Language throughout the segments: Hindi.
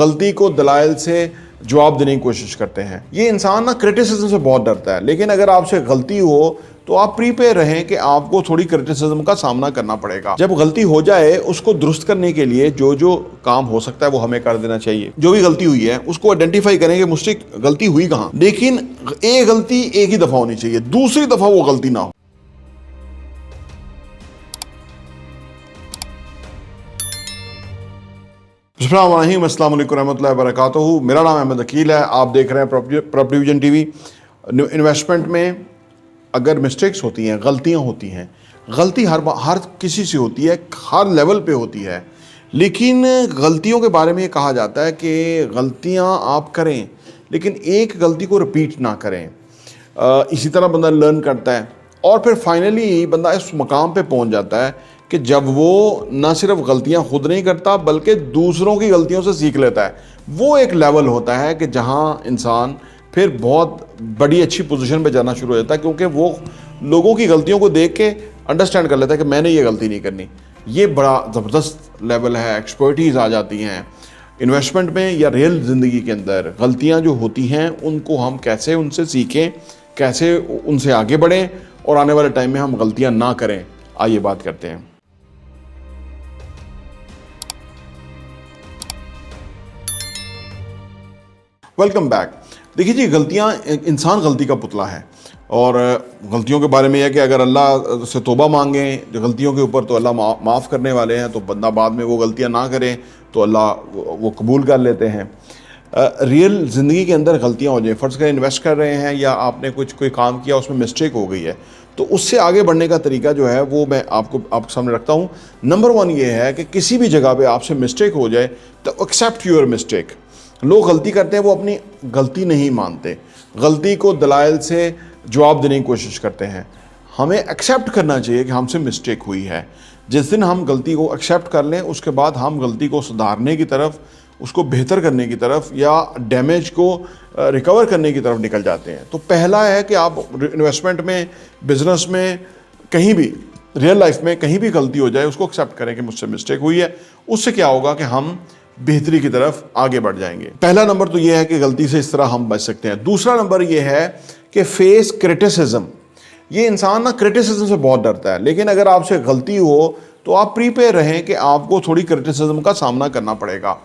गलती को दलाइल से जवाब देने की कोशिश करते हैं। ये इंसान ना क्रिटिसिज्म से बहुत डरता है, लेकिन अगर आपसे गलती हो तो आप प्रीपेयर रहें कि आपको थोड़ी क्रिटिसिज्म का सामना करना पड़ेगा। जब गलती हो जाए उसको दुरुस्त करने के लिए जो जो काम हो सकता है वो हमें कर देना चाहिए। जो भी गलती हुई है उसको आइडेंटिफाई करें कि मुझसे गलती हुई कहाँ, लेकिन एक गलती एक ही दफा होनी चाहिए, दूसरी दफा वो गलती ना हो। अस्सलाम वालेकुम रहमतुल्लाहि व बरकातहू। मेरा नाम अहमद अकील है, आप देख रहे हैं प्रॉपर्टी विजन टीवी। इन्वेस्टमेंट में अगर मिस्टेक्स होती हैं, गलतियां होती हैं, गलती हर किसी से होती है, हर लेवल पे होती है, लेकिन गलतियों के बारे में ये कहा जाता है कि गलतियां आप करें लेकिन एक गलती को रिपीट ना करें। इसी तरह बंदा लर्न करता है और फिर फाइनली बंदा इस मकाम पे पहुंच जाता है कि जब वो ना सिर्फ गलतियां खुद नहीं करता बल्कि दूसरों की गलतियों से सीख लेता है। वो एक लेवल होता है कि जहां इंसान फिर बहुत बड़ी अच्छी पोजीशन पे जाना शुरू हो जाता है, क्योंकि वो लोगों की गलतियों को देख के अंडरस्टैंड कर लेता है कि मैंने ये गलती नहीं करनी। ये बड़ा ज़बरदस्त लेवल है, एक्सपर्टीज़ आ जाती हैं इन्वेस्टमेंट में या रियल ज़िंदगी के अंदर। गलतियाँ जो होती हैं उनको हम कैसे उनसे सीखें, कैसे उनसे आगे बढ़ें और आने वाले टाइम में हम गलतियाँ ना करें, आइए बात करते हैं। Welcome back. देखिए जी, गलतियाँ, इंसान गलती का पुतला है और गलतियों के बारे में यह है कि अगर अल्लाह से तौबा मांगें जो गलतियों के ऊपर तो अल्लाह माफ़ करने वाले हैं, तो बंदा बाद में वो गलतियाँ ना करे तो अल्लाह वो कबूल कर लेते हैं। रियल ज़िंदगी के अंदर गलतियाँ हो जाए, फ़र्ज़ करें इन्वेस्ट कर रहे हैं या आपने कोई काम किया उसमें मिस्टेक हो गई है, तो उससे आगे बढ़ने का तरीका जो है वो मैं आपके सामने रखता हूँ। नंबर 1 ये है कि किसी भी जगह पर आपसे मिस्टेक हो जाए तो एक्सेप्ट योर मिस्टेक। लोग गलती करते हैं, वो अपनी गलती नहीं मानते, गलती को दलाइल से जवाब देने की कोशिश करते हैं। हमें एक्सेप्ट करना चाहिए कि हमसे मिस्टेक हुई है। जिस दिन हम गलती को एक्सेप्ट कर लें उसके बाद हम गलती को सुधारने की तरफ, उसको बेहतर करने की तरफ या डैमेज को रिकवर करने की तरफ निकल जाते हैं। तो पहला है कि आप इन्वेस्टमेंट में, बिजनेस में, कहीं भी रियल लाइफ में कहीं भी गलती हो जाए उसको एक्सेप्ट करें कि मुझसे मिस्टेक हुई है। उससे क्या होगा कि हम बेहतरी की तरफ आगे बढ़ जाएंगे। पहला नंबर तो यह है कि गलती से इस तरह हम बच सकते हैं। दूसरा नंबर यह है कि फेस क्रिटिसिज्म। ये इंसान ना क्रिटिसिज्म से बहुत डरता है, लेकिन अगर आपसे गलती हो तो आप प्रीपेयर रहें कि आपको थोड़ी क्रिटिसिज्म का सामना करना पड़ेगा।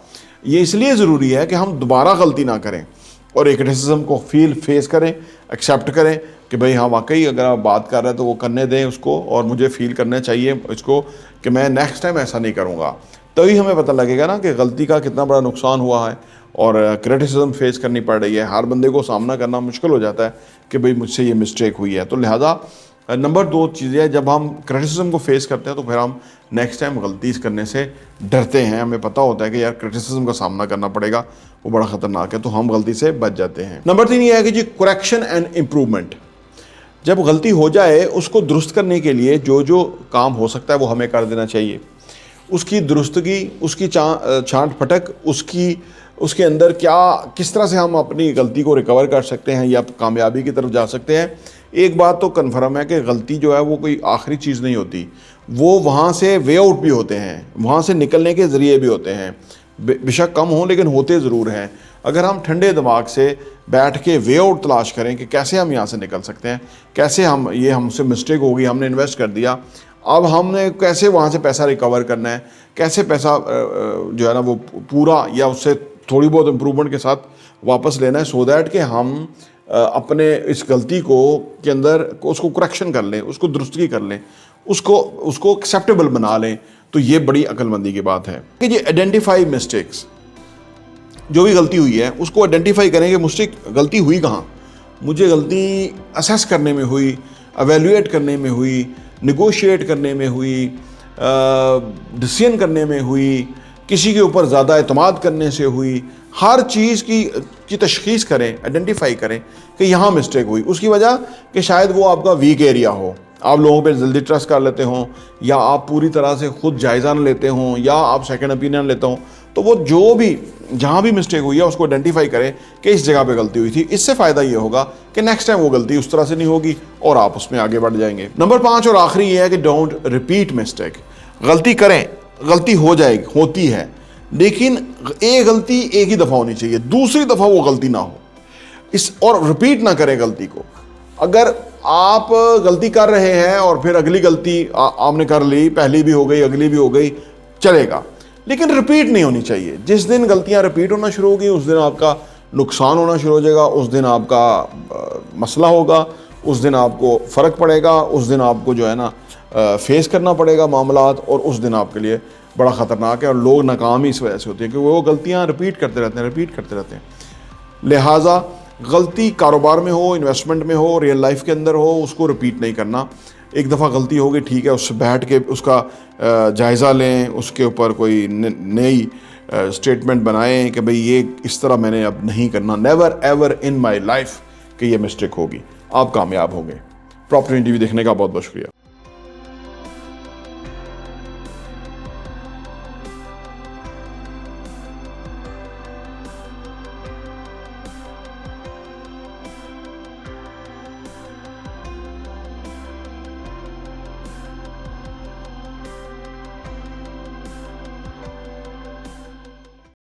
ये इसलिए ज़रूरी है कि हम दोबारा गलती ना करें और एक क्रिटिसिज्म को फेस करें, एक्सेप्ट करें कि भाई हाँ वाकई अगर आप बात कर रहे हैं तो वो करने दें उसको, और मुझे फील करना चाहिए इसको कि मैं नेक्स्ट टाइम ऐसा नहीं करूँगा। तभी हमें पता लगेगा ना कि गलती का कितना बड़ा नुकसान हुआ है और क्रिटिसिज्म फेस करनी पड़ रही है। हर बंदे को सामना करना मुश्किल हो जाता है कि भाई मुझसे ये मिस्टेक हुई है। तो लिहाजा नंबर 2 चीज़ें है, जब हम क्रिटिसिज्म को फेस करते हैं तो फिर हम नेक्स्ट टाइम गलती करने से डरते हैं। हमें पता होता है कि यार क्रिटिसिज्म का सामना करना पड़ेगा, वो बड़ा ख़तरनाक है, तो हम गलती से बच जाते हैं। नंबर 3 ये है कि जी करेक्शन एंड इम्प्रूवमेंट। जब गलती हो जाए उसको दुरुस्त करने के लिए जो जो काम हो सकता है वो हमें कर देना चाहिए। उसकी दुरुस्तगी, उसकी छांट फटक, उसके अंदर किस तरह से हम अपनी गलती को रिकवर कर सकते हैं या कामयाबी की तरफ जा सकते हैं। एक बात तो कन्फर्म है कि गलती जो है वो कोई आखिरी चीज़ नहीं होती, वो वहाँ से वे आउट भी होते हैं, वहाँ से निकलने के ज़रिए भी होते हैं। बेशक कम हों लेकिन होते ज़रूर हैं। अगर हम ठंडे दिमाग से बैठ के वे आउट तलाश करें कि कैसे हम यहाँ से निकल सकते हैं, कैसे हमसे मिस्टेक हो गई, हमने इन्वेस्ट कर दिया, अब हमने कैसे वहाँ से पैसा रिकवर करना है, कैसे पैसा जो है ना वो पूरा या उससे थोड़ी बहुत इम्प्रूवमेंट के साथ वापस लेना है, सो दैट कि हम अपने इस गलती के अंदर उसको करेक्शन कर लें, उसको दुरुस्तगी कर लें, उसको एक्सेप्टेबल बना लें। तो ये बड़ी अक्लमंदी की बात है कि जी आइडेंटिफाई मिस्टेक्स। जो भी गलती हुई है उसको आइडेंटिफाई करें कि मुझसे गलती हुई कहाँ। मुझे गलती असेस करने में हुई, एवेल्यूएट करने में हुई, निगोशिएट करने में हुई, डिसीजन करने में हुई, किसी के ऊपर ज़्यादा एतमाद करने से हुई। हर चीज़ की तशख़ीस करें, आइडेंटिफाई करें कि यहाँ मिस्टेक हुई। उसकी वजह कि शायद वो आपका वीक एरिया हो, आप लोगों पे जल्दी ट्रस्ट कर लेते हों, या आप पूरी तरह से खुद जायज़ा न लेते हों, या आप सेकंड ओपिनियन लेते हों। तो वो जो भी जहाँ भी मिस्टेक हुई है उसको आइडेंटिफाई करें कि इस जगह पे गलती हुई थी। इससे फ़ायदा ये होगा कि नेक्स्ट टाइम वो गलती उस तरह से नहीं होगी और आप उसमें आगे बढ़ जाएंगे। नंबर 5 और आखिरी ये है कि डोंट रिपीट मिस्टेक। गलती करें, गलती हो जाएगी, होती है, लेकिन एक गलती एक ही दफ़ा होनी चाहिए, दूसरी दफ़ा वो गलती ना हो और रिपीट ना करें गलती को। अगर आप गलती कर रहे हैं और फिर अगली गलती आपने कर ली, पहली भी हो गई, अगली भी हो गई, चलेगा, लेकिन रिपीट नहीं होनी चाहिए। जिस दिन गलतियां रिपीट होना शुरू होगी उस दिन आपका नुकसान होना शुरू हो जाएगा, उस दिन आपका मसला होगा, उस दिन आपको फ़र्क पड़ेगा, उस दिन आपको जो है ना फेस करना पड़ेगा मामलात, और उस दिन आपके लिए बड़ा ख़तरनाक है। और लोग नाकाम ही इस वजह से होते हैं क्योंकि वो गलतियाँ रिपीट करते रहते हैं। लिहाजा गलती कारोबार में हो, इन्वेस्टमेंट में हो, रियल लाइफ के अंदर हो, उसको रिपीट नहीं करना। एक दफ़ा गलती हो गई, ठीक है, उससे बैठ के उसका जायज़ा लें, उसके ऊपर कोई नई स्टेटमेंट बनाएं कि भाई ये इस तरह मैंने अब नहीं करना, never ever in my life कि ये मिस्टेक होगी। आप कामयाब होंगे। प्रॉपर्टी टीवी देखने का बहुत बहुत शुक्रिया।